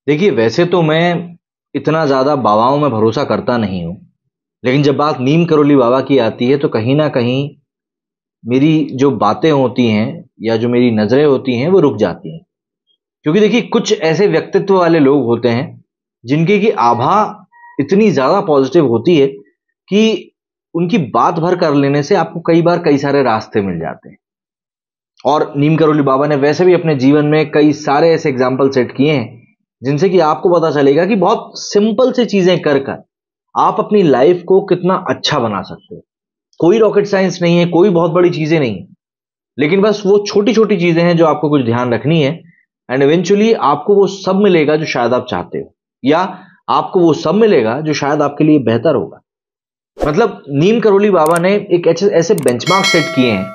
देखिए, वैसे तो मैं इतना ज़्यादा बाबाओं में भरोसा करता नहीं हूँ, लेकिन जब बात नीम करोली बाबा की आती है तो कहीं न कहीं मेरी जो बातें होती हैं या जो मेरी नज़रें होती हैं वो रुक जाती हैं। क्योंकि देखिए, कुछ ऐसे व्यक्तित्व वाले लोग होते हैं जिनकी की आभा इतनी ज़्यादा पॉजिटिव होती है कि उनकी बात भर कर लेने से आपको कई बार कई सारे रास्ते मिल जाते हैं। और नीम करोली बाबा ने वैसे भी अपने जीवन में कई सारे ऐसे एग्जाम्पल सेट किए हैं जिनसे कि आपको पता चलेगा कि बहुत सिंपल से चीजें कर कर आप अपनी लाइफ को कितना अच्छा बना सकते हो। कोई रॉकेट साइंस नहीं है, कोई बहुत बड़ी चीजें नहीं है, लेकिन बस वो छोटी छोटी चीजें हैं जो आपको कुछ ध्यान रखनी है। एंड इवेंचुअली आपको वो सब मिलेगा जो शायद आप चाहते हो, या आपको वो सब मिलेगा जो शायद आपके लिए बेहतर होगा। मतलब नीम करोली बाबा ने एक ऐसे ऐसे बेंचमार्क सेट किए हैं,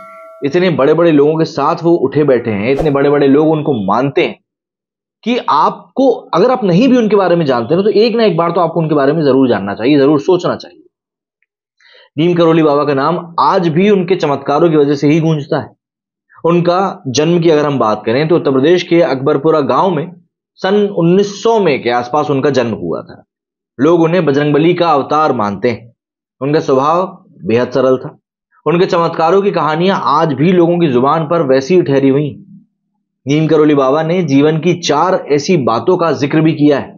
इतने बड़े बड़े लोगों के साथ वो उठे बैठे हैं, इतने बड़े बड़े लोग उनको मानते हैं कि आपको, अगर आप नहीं भी उनके बारे में जानते हो तो एक ना एक बार तो आपको उनके बारे में जरूर जानना चाहिए, जरूर सोचना चाहिए। नीम करोली बाबा का नाम आज भी उनके चमत्कारों की वजह से ही गूंजता है। उनका जन्म की अगर हम बात करें तो उत्तर प्रदेश के अकबरपुरा गांव में सन 1900 में के आसपास उनका जन्म हुआ था। लोग उन्हें बजरंगबली का अवतार मानते हैं। उनका स्वभाव बेहद सरल था। उनके चमत्कारों की कहानियां आज भी लोगों की जुबान पर वैसी ही ठहरी हुई। नीम करोली बाबा ने जीवन की 4 ऐसी बातों का जिक्र भी किया है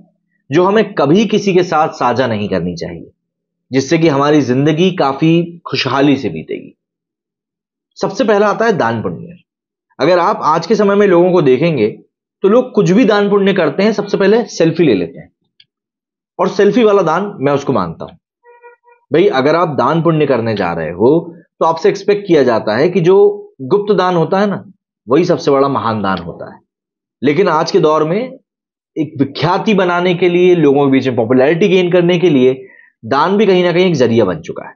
जो हमें कभी किसी के साथ साझा नहीं करनी चाहिए, जिससे कि हमारी जिंदगी काफी खुशहाली से बीतेगी। सबसे पहला आता है दान पुण्य। अगर आप आज के समय में लोगों को देखेंगे तो लोग कुछ भी दान पुण्य करते हैं, सबसे पहले सेल्फी ले लेते हैं, और सेल्फी वाला दान मैं उसको मानता हूं। भाई, अगर आप दान पुण्य करने जा रहे हो तो आपसे एक्सपेक्ट किया जाता है कि जो गुप्त दान होता है ना, वही सबसे बड़ा महान दान होता है। लेकिन आज के दौर में एक विख्याति बनाने के लिए, लोगों के बीच में पॉपुलैरिटी गेन करने के लिए दान भी कहीं ना कहीं एक जरिया बन चुका है।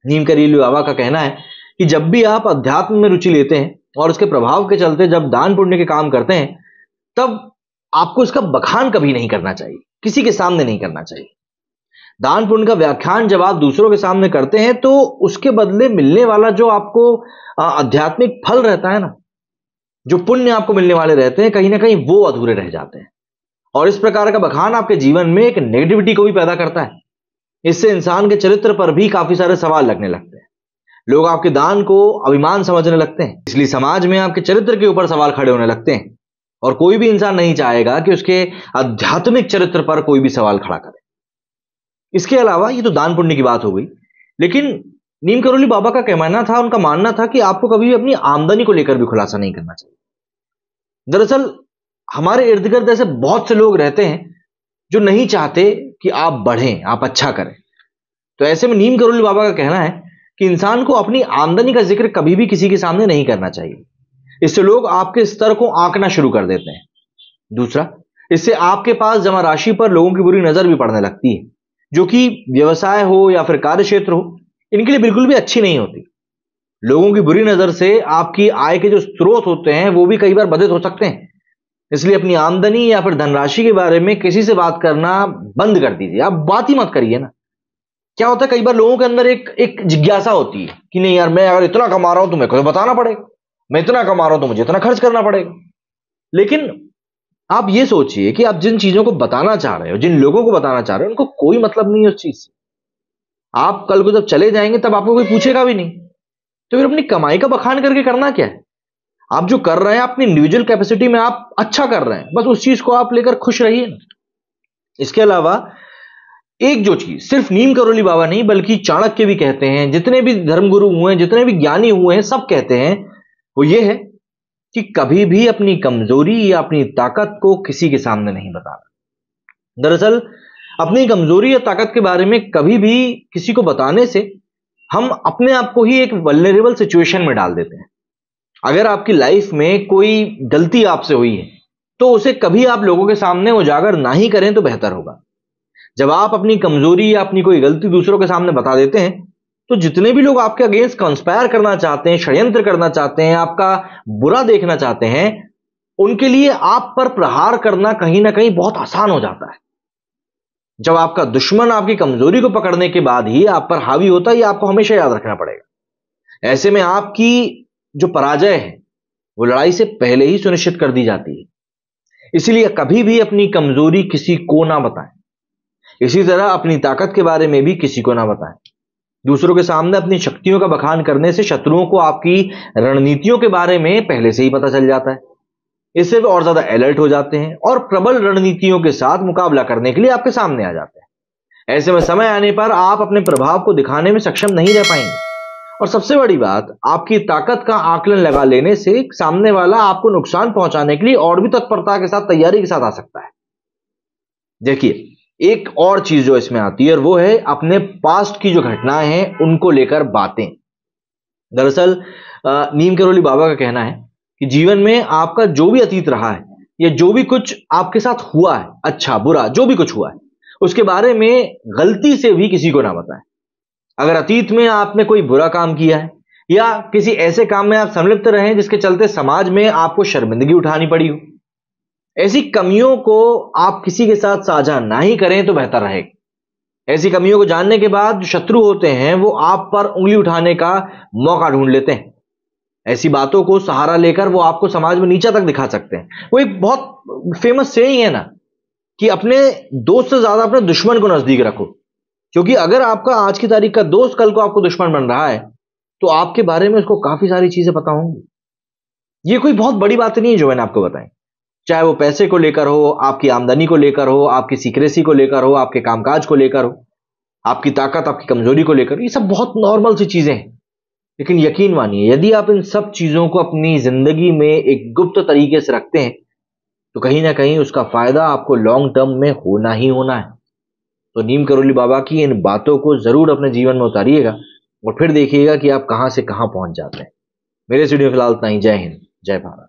नीम करोली बाबा का कहना है कि जब भी आप अध्यात्म में रुचि लेते हैं और उसके प्रभाव के चलते जब दान पुण्य के काम करते हैं, तब आपको इसका बखान कभी नहीं करना चाहिए, किसी के सामने नहीं करना चाहिए। दान पुण्य का व्याख्यान जब आप दूसरों के सामने करते हैं तो उसके बदले मिलने वाला जो आपको आध्यात्मिक फल रहता है ना, जो पुण्य आपको मिलने वाले रहते हैं, कहीं ना कहीं वो अधूरे रह जाते हैं। और इस प्रकार का बखान आपके जीवन में एक नेगेटिविटी को भी पैदा करता है। इससे इंसान के चरित्र पर भी काफी सारे सवाल लगने लगते हैं। लोग आपके दान को अभिमान समझने लगते हैं, इसलिए समाज में आपके चरित्र के ऊपर सवाल खड़े होने लगते हैं। और कोई भी इंसान नहीं चाहेगा कि उसके आध्यात्मिक चरित्र पर कोई भी सवाल खड़ा करे। इसके अलावा ये तो दान पुण्य की बात हो गई, लेकिन नीम करोली बाबा का कहना था, उनका मानना था कि आपको कभी भी अपनी आमदनी को लेकर भी खुलासा नहीं करना चाहिए। दरअसल हमारे इर्द गिर्द ऐसे बहुत से लोग रहते हैं जो नहीं चाहते कि आप बढ़ें, आप अच्छा करें। तो ऐसे में नीम करोली बाबा का कहना है कि इंसान को अपनी आमदनी का जिक्र कभी भी किसी के सामने नहीं करना चाहिए। इससे लोग आपके स्तर को आंकना शुरू कर देते हैं। दूसरा, इससे आपके पास जमा राशि पर लोगों की बुरी नजर भी पड़ने लगती है, जो कि व्यवसाय हो या फिर कार्य क्षेत्र हो, इनके लिए बिल्कुल भी अच्छी नहीं होती। लोगों की बुरी नजर से आपकी आय के जो स्रोत होते हैं वो भी कई बार बाधित हो सकते हैं। इसलिए अपनी आमदनी या फिर धनराशि के बारे में किसी से बात करना बंद कर दीजिए, आप बात ही मत करिए ना। क्या होता है, कई बार लोगों के अंदर एक एक जिज्ञासा होती है कि नहीं यार, मैं अगर इतना कमा रहा हूं तो मेरे को तो बताना पड़ेगा, मैं इतना कमा रहा हूं तो मुझे इतना खर्च करना पड़ेगा। लेकिन आप ये सोचिए कि आप जिन चीजों को बताना चाह रहे हो, जिन लोगों को बताना चाह रहे हो, उनको कोई मतलब नहीं है उस चीज से। आप कल को जब चले जाएंगे तब आपको कोई पूछेगा भी नहीं। तो फिर अपनी कमाई का बखान करके करना क्या है? आप जो कर रहे हैं अपनी इंडिविजुअल कैपेसिटी में आप अच्छा कर रहे हैं, बस उस चीज को आप लेकर खुश रहिए ना। इसके अलावा एक जो चीज सिर्फ नीम करोली बाबा नहीं बल्कि चाणक्य भी कहते हैं, जितने भी धर्मगुरु हुए हैं, जितने भी ज्ञानी हुए हैं, सब कहते हैं, वो ये है कि कभी भी अपनी कमजोरी या अपनी ताकत को किसी के सामने नहीं बताना। दरअसल अपनी कमजोरी या ताकत के बारे में कभी भी किसी को बताने से हम अपने आप को ही एक वल्नरेबल सिचुएशन में डाल देते हैं। अगर आपकी लाइफ में कोई गलती आपसे हुई है तो उसे कभी आप लोगों के सामने उजागर ना ही करें तो बेहतर होगा। जब आप अपनी कमजोरी या अपनी कोई गलती दूसरों के सामने बता देते हैं तो जितने भी लोग आपके अगेंस्ट कंस्पायर करना चाहते हैं, षड्यंत्र करना चाहते हैं, आपका बुरा देखना चाहते हैं, उनके लिए आप पर प्रहार करना कहीं ना कहीं बहुत आसान हो जाता है। जब आपका दुश्मन आपकी कमजोरी को पकड़ने के बाद ही आप पर हावी होता है, ये आपको हमेशा याद रखना पड़ेगा। ऐसे में आपकी जो पराजय है वो लड़ाई से पहले ही सुनिश्चित कर दी जाती है। इसलिए कभी भी अपनी कमजोरी किसी को ना बताएं। इसी तरह अपनी ताकत के बारे में भी किसी को ना बताएं। दूसरों के सामने अपनी शक्तियों का बखान करने से शत्रुओं को आपकी रणनीतियों के बारे में पहले से ही पता चल जाता है। इससे वे और ज्यादा अलर्ट हो जाते हैं और प्रबल रणनीतियों के साथ मुकाबला करने के लिए आपके सामने आ जाते हैं। ऐसे में समय आने पर आप अपने प्रभाव को दिखाने में सक्षम नहीं रह पाएंगे। और सबसे बड़ी बात, आपकी ताकत का आकलन लगा लेने से सामने वाला आपको नुकसान पहुंचाने के लिए और भी तत्परता के साथ, तैयारी के साथ आ सकता है। देखिए, एक और चीज जो इसमें आती है और वो है अपने पास्ट की जो घटनाएं हैं उनको लेकर बातें। दरअसल नीम करोली बाबा का कहना है कि जीवन में आपका जो भी अतीत रहा है या जो भी कुछ आपके साथ हुआ है, अच्छा बुरा जो भी कुछ हुआ है, उसके बारे में गलती से भी किसी को ना बताएं। अगर अतीत में आपने कोई बुरा काम किया है या किसी ऐसे काम में आप संलिप्त रहे जिसके चलते समाज में आपको शर्मिंदगी उठानी पड़ी हो, ऐसी कमियों को आप किसी के साथ साझा ना ही करें तो बेहतर रहेगा। ऐसी कमियों को जानने के बाद जो शत्रु होते हैं वो आप पर उंगली उठाने का मौका ढूंढ लेते हैं। ऐसी बातों को सहारा लेकर वो आपको समाज में नीचा तक दिखा सकते हैं। वो एक बहुत फेमस सेइंग है ना कि अपने दोस्त से ज्यादा अपने दुश्मन को नजदीक रखो, क्योंकि अगर आपका आज की तारीख का दोस्त कल को आपको दुश्मन बन रहा है तो आपके बारे में उसको काफी सारी चीजें पता होंगी। ये कोई बहुत बड़ी बात नहीं है जो मैंने आपको बताई, चाहे वो पैसे को लेकर हो, आपकी आमदनी को लेकर हो, आपकी सीक्रेसी को लेकर हो, आपके कामकाज को लेकर हो, आपकी ताकत आपकी कमजोरी को लेकर। ये सब बहुत नॉर्मल सी चीजें हैं, लेकिन यकीन मानिए यदि आप इन सब चीजों को अपनी जिंदगी में एक गुप्त तरीके से रखते हैं तो कहीं ना कहीं उसका फायदा आपको लॉन्ग टर्म में होना ही होना है। तो नीम करोली बाबा की इन बातों को जरूर अपने जीवन में उतारिएगा और फिर देखिएगा कि आप कहां से कहां पहुंच जाते हैं। मेरे स्टूडियो फिलहाल इतना ही। जय हिंद, जय भारत।